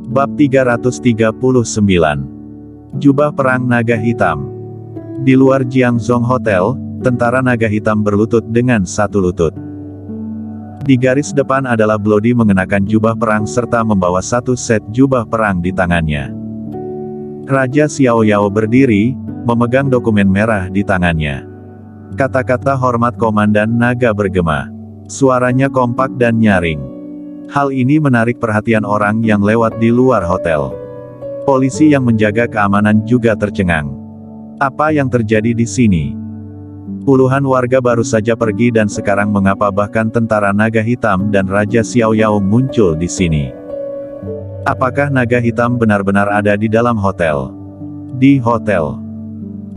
Bab 339. Jubah Perang Naga Hitam. Di luar Jiangzhong Hotel, tentara naga hitam berlutut dengan satu lutut. Di garis depan adalah Bloody mengenakan jubah perang serta membawa satu set jubah perang di tangannya. Raja Xiao Yao berdiri, memegang dokumen merah di tangannya. Kata-kata hormat Komandan Naga bergema. Suaranya kompak dan nyaring. Hal ini menarik perhatian orang yang lewat di luar hotel. Polisi yang menjaga keamanan juga tercengang. Apa yang terjadi di sini? Puluhan warga baru saja pergi dan sekarang mengapa bahkan tentara naga hitam dan Raja Xiao Yao muncul di sini? Apakah naga hitam benar-benar ada di dalam hotel? Di hotel.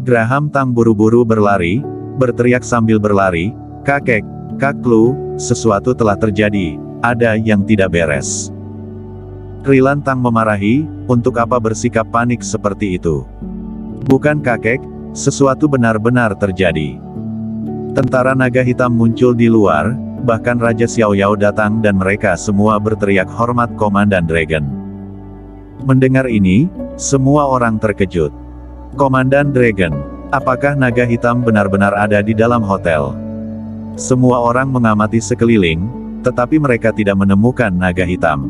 Graham Tang buru-buru berlari, berteriak sambil berlari, "Kakek, Kak Lu, sesuatu telah terjadi, ada yang tidak beres." Rilan Tang memarahi, "Untuk apa bersikap panik seperti itu? Bukan kakek, sesuatu benar-benar terjadi." Tentara naga hitam muncul di luar, bahkan Raja Xiao Yao datang dan mereka semua berteriak hormat Komandan Dragon. Mendengar ini, semua orang terkejut. "Komandan Dragon, apakah naga hitam benar-benar ada di dalam hotel?" Semua orang mengamati sekeliling, tetapi mereka tidak menemukan naga hitam.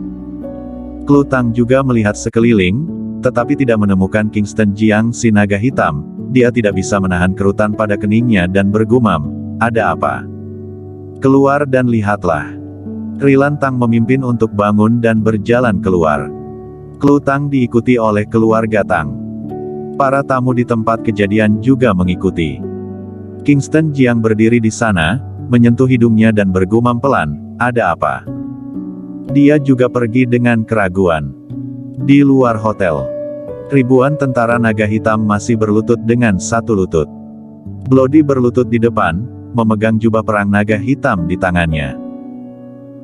Klu Tang juga melihat sekeliling, tetapi tidak menemukan Kingston Jiang si naga hitam. Dia tidak bisa menahan kerutan pada keningnya dan bergumam, "Ada apa? Keluar dan lihatlah." Rilan Tang memimpin untuk bangun dan berjalan keluar. Klu Tang diikuti oleh keluarga Tang. Para tamu di tempat kejadian juga mengikuti. Kingston Jiang berdiri di sana, menyentuh hidungnya dan bergumam pelan, "Ada apa?" Dia juga pergi dengan keraguan. Di luar hotel, ribuan tentara naga hitam masih berlutut dengan satu lutut. Bloody berlutut di depan, memegang jubah perang naga hitam di tangannya.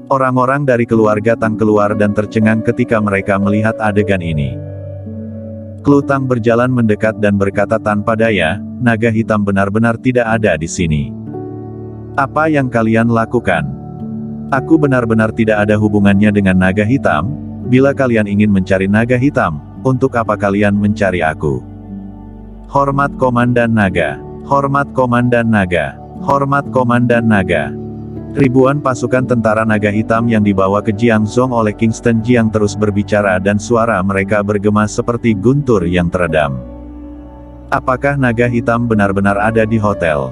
Orang-orang dari keluarga Tang keluar dan tercengang ketika mereka melihat adegan ini. Klu Tang berjalan mendekat dan berkata tanpa daya, "Naga hitam benar-benar tidak ada di sini. Apa yang kalian lakukan? Aku benar-benar tidak ada hubungannya dengan naga hitam. Bila kalian ingin mencari naga hitam, untuk apa kalian mencari aku?" Hormat Komandan Naga. Hormat Komandan Naga. Hormat Komandan Naga. Ribuan pasukan tentara naga hitam yang dibawa ke Jiangzhong oleh Kingston Jiang terus berbicara dan suara mereka bergema seperti guntur yang teredam. Apakah naga hitam benar-benar ada di hotel?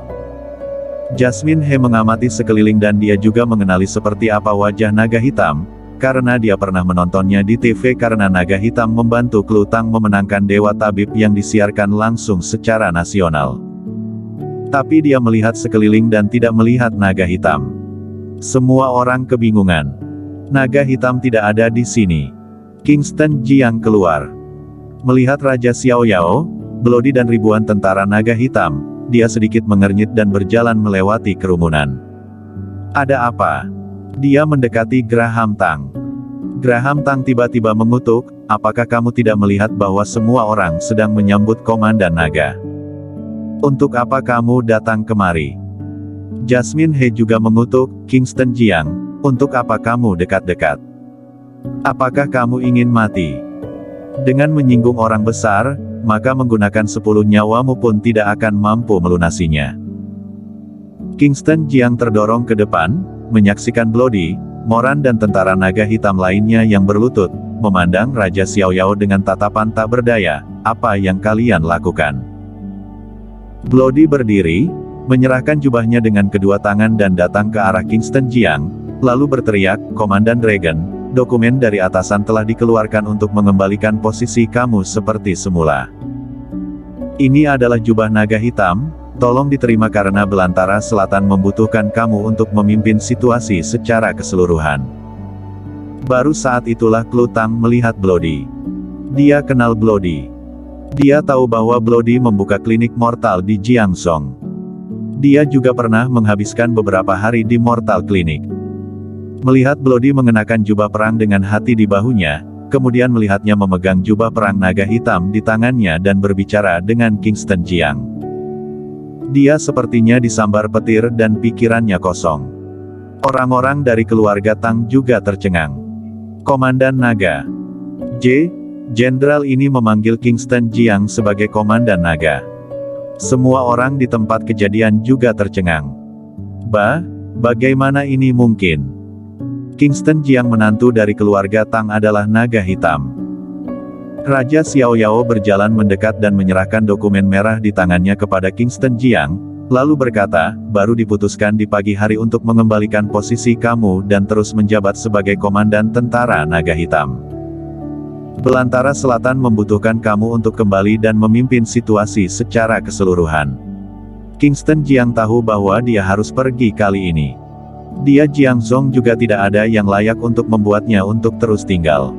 Jasmine He mengamati sekeliling dan dia juga mengenali seperti apa wajah naga hitam, karena dia pernah menontonnya di TV karena naga hitam membantu Klu Tang memenangkan Dewa Tabib yang disiarkan langsung secara nasional. Tapi dia melihat sekeliling dan tidak melihat naga hitam. Semua orang kebingungan. Naga hitam tidak ada di sini. Kingston Jiang keluar. Melihat Raja Xiao Yao, Bloody dan ribuan tentara naga hitam, dia sedikit mengernyit dan berjalan melewati kerumunan. "Ada apa?" Dia mendekati Graham Tang. Graham Tang tiba-tiba mengutuk, "Apakah kamu tidak melihat bahwa semua orang sedang menyambut Komandan Naga? Untuk apa kamu datang kemari?" Jasmine He juga mengutuk, "Kingston Jiang, untuk apa kamu dekat-dekat? Apakah kamu ingin mati? Dengan menyinggung orang besar, maka menggunakan 10 nyawamu pun tidak akan mampu melunasinya." Kingston Jiang terdorong ke depan, menyaksikan Bloody, Moran dan tentara naga hitam lainnya yang berlutut, memandang Raja Xiao Yao dengan tatapan tak berdaya. "Apa yang kalian lakukan?" Bloody berdiri, menyerahkan jubahnya dengan kedua tangan dan datang ke arah Kingston Jiang, lalu berteriak, "Komandan Dragon, dokumen dari atasan telah dikeluarkan untuk mengembalikan posisi kamu seperti semula. Ini adalah jubah naga hitam, tolong diterima karena Belantara Selatan membutuhkan kamu untuk memimpin situasi secara keseluruhan." Baru saat itulah Klu Tang melihat Bloody. Dia kenal Bloody. Dia tahu bahwa Bloody membuka klinik mortal di Jiangzhong. Dia juga pernah menghabiskan beberapa hari di Mortal Clinic. Melihat Bloody mengenakan jubah perang dengan hati di bahunya, kemudian melihatnya memegang jubah perang naga hitam di tangannya dan berbicara dengan Kingston Jiang. Dia sepertinya disambar petir dan pikirannya kosong. Orang-orang dari keluarga Tang juga tercengang. "Komandan Naga." Jenderal ini memanggil Kingston Jiang sebagai komandan naga. Semua orang di tempat kejadian juga tercengang. Bagaimana ini mungkin? Kingston Jiang, menantu dari keluarga Tang, adalah naga hitam. Raja Xiaoyao berjalan mendekat dan menyerahkan dokumen merah di tangannya kepada Kingston Jiang, lalu berkata, baru diputuskan di pagi hari untuk mengembalikan posisi kamu dan terus menjabat sebagai komandan tentara naga hitam. Belantara Selatan membutuhkan kamu untuk kembali dan memimpin situasi secara keseluruhan. Kingston Jiang tahu bahwa dia harus pergi kali ini. Dia Jiangzong juga tidak ada yang layak untuk membuatnya untuk terus tinggal.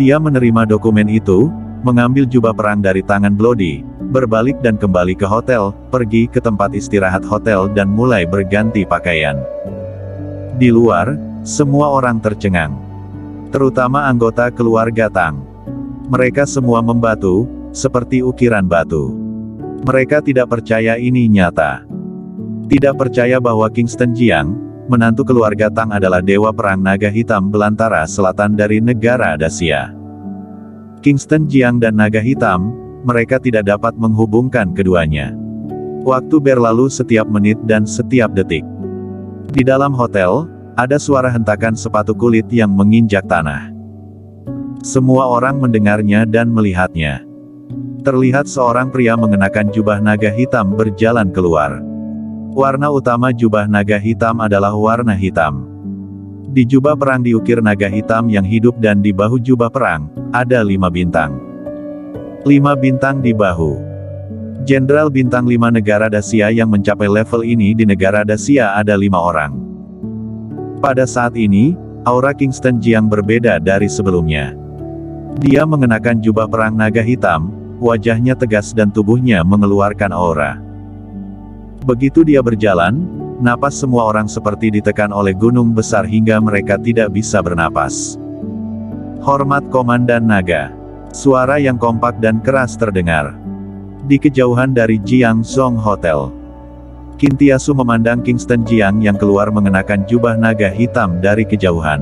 Dia menerima dokumen itu, mengambil jubah perang dari tangan Bloody, berbalik dan kembali ke hotel, pergi ke tempat istirahat hotel dan mulai berganti pakaian. Di luar, semua orang tercengang. Terutama anggota keluarga Tang. Mereka semua membatu, seperti ukiran batu. Mereka tidak percaya ini nyata. Tidak percaya bahwa Kingston Jiang, menantu keluarga Tang, adalah dewa perang naga hitam belantara selatan dari negara Dacia. Kingston Jiang dan naga hitam, mereka tidak dapat menghubungkan keduanya. Waktu berlalu setiap menit dan setiap detik. Di dalam hotel, ada suara hentakan sepatu kulit yang menginjak tanah. Semua orang mendengarnya dan melihatnya. Terlihat seorang pria mengenakan jubah naga hitam berjalan keluar. Warna utama jubah naga hitam adalah warna hitam. Di jubah perang diukir naga hitam yang hidup dan di bahu jubah perang, ada 5 bintang. 5 bintang di bahu. Jenderal bintang 5 negara Dacia yang mencapai level ini di negara Dacia ada 5 orang. Pada saat ini, aura Kingston Jiang berbeda dari sebelumnya. Dia mengenakan jubah perang naga hitam, wajahnya tegas dan tubuhnya mengeluarkan aura. Begitu dia berjalan, napas semua orang seperti ditekan oleh gunung besar hingga mereka tidak bisa bernapas. Hormat Komandan Naga. Suara yang kompak dan keras terdengar. Di kejauhan dari Jiangzong Hotel. Kintiasu memandang Kingston Jiang yang keluar mengenakan jubah naga hitam dari kejauhan.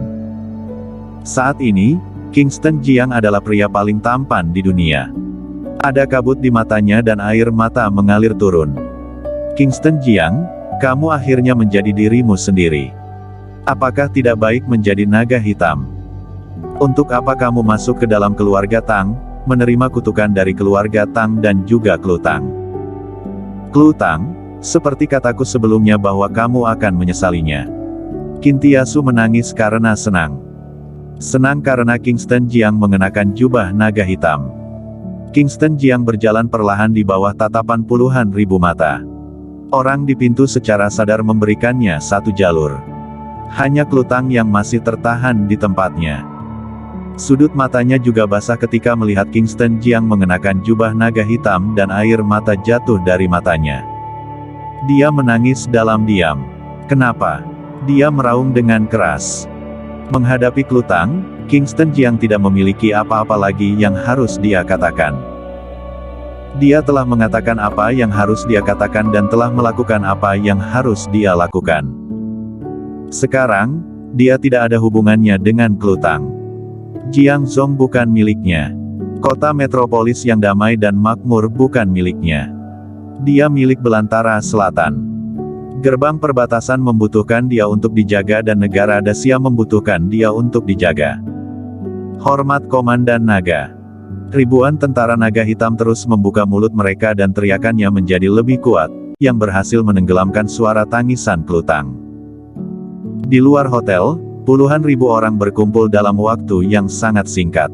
Saat ini, Kingston Jiang adalah pria paling tampan di dunia. Ada kabut di matanya dan air mata mengalir turun. Kingston Jiang, kamu akhirnya menjadi dirimu sendiri. Apakah tidak baik menjadi naga hitam? Untuk apa kamu masuk ke dalam keluarga Tang, menerima kutukan dari keluarga Tang dan juga Klutang? Klutang, seperti kataku sebelumnya bahwa kamu akan menyesalinya. Kintiasu menangis karena senang. Senang karena Kingston Jiang mengenakan jubah naga hitam. Kingston Jiang berjalan perlahan di bawah tatapan puluhan ribu mata. Orang di pintu secara sadar memberikannya satu jalur. Hanya Klutang yang masih tertahan di tempatnya. Sudut matanya juga basah ketika melihat Kingston Jiang mengenakan jubah naga hitam dan air mata jatuh dari matanya. Dia menangis dalam diam. Kenapa? Dia meraung dengan keras. Menghadapi Klutang, Kingston Jiang tidak memiliki apa-apa lagi yang harus dia katakan. Dia telah mengatakan apa yang harus dia katakan dan telah melakukan apa yang harus dia lakukan. Sekarang, dia tidak ada hubungannya dengan Klutang. Jiangzong bukan miliknya. Kota metropolis yang damai dan makmur bukan miliknya. Dia milik belantara selatan. Gerbang perbatasan membutuhkan dia untuk dijaga dan negara Dacia membutuhkan dia untuk dijaga. Hormat Komandan Naga. Ribuan tentara naga hitam terus membuka mulut mereka dan teriakannya menjadi lebih kuat, yang berhasil menenggelamkan suara tangisan Klutang. Di luar hotel, puluhan ribu orang berkumpul dalam waktu yang sangat singkat.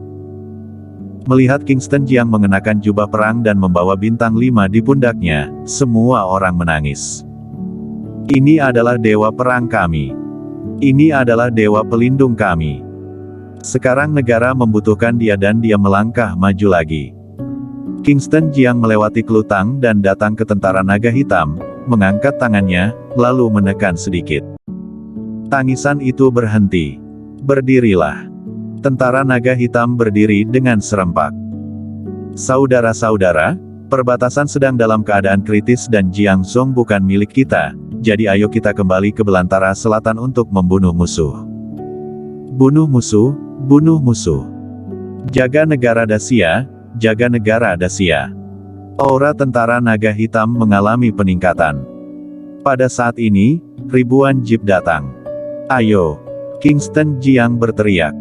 Melihat Kingston Jiang mengenakan jubah perang dan membawa bintang 5 di pundaknya, semua orang menangis. Ini adalah dewa perang kami. Ini adalah dewa pelindung kami. Sekarang negara membutuhkan dia dan dia melangkah maju lagi. Kingston Jiang melewati Klutang dan datang ke tentara naga hitam, mengangkat tangannya, lalu menekan sedikit. Tangisan itu berhenti. Berdirilah. Tentara naga hitam berdiri dengan serempak. Saudara-saudara, perbatasan sedang dalam keadaan kritis dan Jiangzong bukan milik kita, jadi ayo kita kembali ke belantara selatan untuk membunuh musuh. Bunuh musuh, bunuh musuh. Jaga negara Dacia, jaga negara Dacia. Aura tentara naga hitam mengalami peningkatan. Pada saat ini, ribuan jeep datang. Ayo! Kingston Jiang berteriak.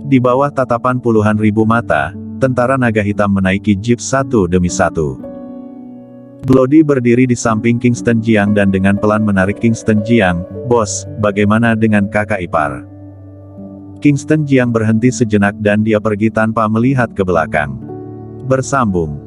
Di bawah tatapan puluhan ribu mata, tentara naga hitam menaiki jeep satu demi satu. Bloody berdiri di samping Kingston Jiang dan dengan pelan menarik Kingston Jiang. "Bos, bagaimana dengan kakak ipar?" Kingston Jiang berhenti sejenak dan dia pergi tanpa melihat ke belakang. Bersambung.